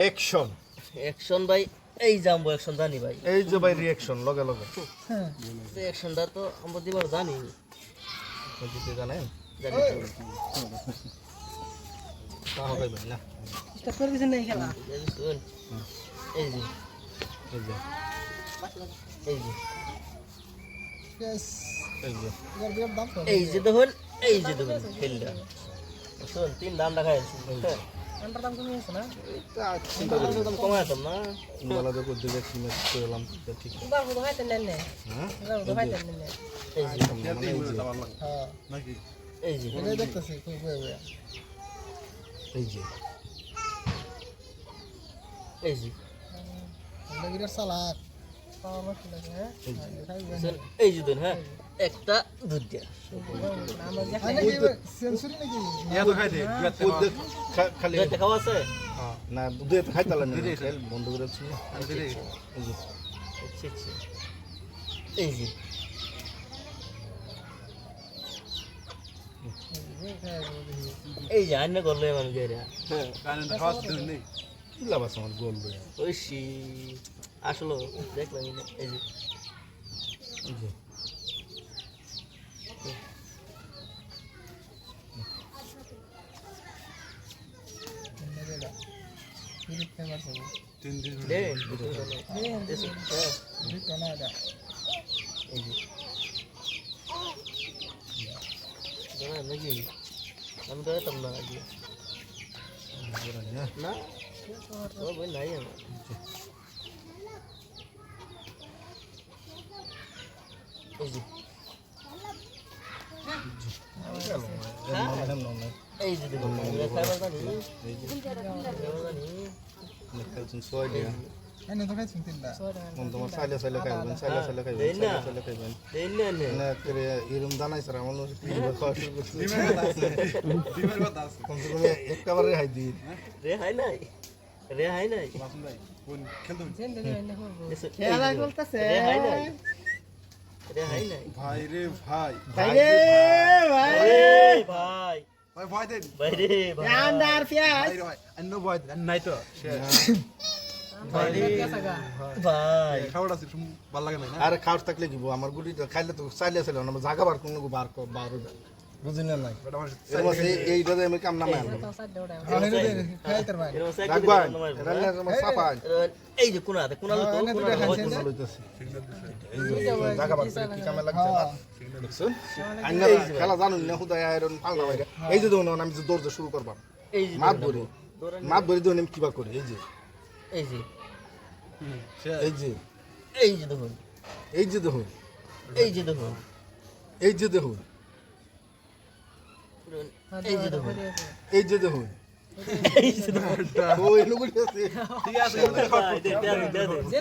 action action ভাই এই jumbo action জানি ভাই এই যে ভাই রিঅ্যাকশন লগে লগে অ্যাকশনটা তো আমরা দিবার জানি বুঝতে জানেন জানি তা হবে ভাই না স্টার্ট করে দিছেন না এই খেলা এই যে শুন এই যে এই যে এই যে यस এই যে यार बियर दाम तो এই যে দেখুন খেলটা শুন তিন দাম রাখা আছে अंडर दाम कमी আছে না এটা চিন্তা করলে দাম কমাইতাম না বলা দেখো দিকে কি ম্যাচ করলাম ঠিক বার বড় ভাইতে নেন নে হ্যাঁ বার বড় ভাইতে নেন নে এই যে হ্যাঁ নাকি এই যে এটা দেখতেছি কই কই এই যে এই যে আমরা বিরাট সালাক পাওয়া মুশকিল আছে হ্যাঁ শুন এই যে দেন হ্যাঁ একটা দুধ দিয়া আমরা দেখি সেন্সরি নাকি ইয়া তো খাই দে খালি দুধ খাওয়া আছে হ্যাঁ না দুধে তো খাইতে লাগবে না তেল বন্ধ করে দিচ্ছি এই যে আচ্ছা আচ্ছা এই যে এই যে আন্না করলে মানুষ গেরা হ্যাঁ কারণ খাওয়া নেই কি লাভ আছে আমার গোল লয়ে ওই সি আসলো দেখলাম এই যে এই যে বিরিট ফেমাস হবে দে বিরিট না দা এই যে জানা নাকি আমি তো এতাম না আগে না ও বই নাই আমার এই যে এই যে দেখুন খাবার জানি এনে তো খাইছেন তিনটা তোমার সাইলে সাইলে খাইবেন সাইলে সাইলে খাইবেন সাইলে সাইলে খাইবেন দেন না নে না করে এরম দানাই স্যার আমার খাওয়া শুরু করছে কমসে কম একবারে হাই দিই রে হাই নাই রে হাই নাই জেন দে এনে করব খেলা চলতেছে রে হাই নাই রে হাই নাই ভাই রে ভাই ভাই রে ভাই ভাই ভাই ভয় দেন ভাই রে ভাই আন্ডার পেঁয়াজ ভাই অন্য ভয় নাই তো ভাই রে ভাই খাওয়াটা ভালো লাগে না আরে খাওয়া থাকলে কি আমার গুটিটা খাইলে তো চাইলে চাইলে আমার জায়গা বার কোনো বার বার বুঝি না নাই এইটা আমি কাম নামে তো সাইড দেওড়া আরে রে খাইতার ভাই রাখবাই এটা আমার সাফাই এই যে কোনা কোনা তো কোনা লইতেছি এই যে জায়গা বার করে কি কামে লাগছে না দেখছেন আইনা খেলা জানুন না খুদা আয়রন পাল্লা বাইরে এই যে দেখুন আমি যে দৌড়তে শুরু করব এই যে মাত ধরে দেখুন আমি কিবা করি এই যে এই যে এই যে এই যে দেখুন এই যে দেখুন এই যে দেখুন এই যে দেখুন এই যে দেখুন এই যে দেখুন এই যে দেখুন ওই লোক ঠিক আছে ঠিক আছে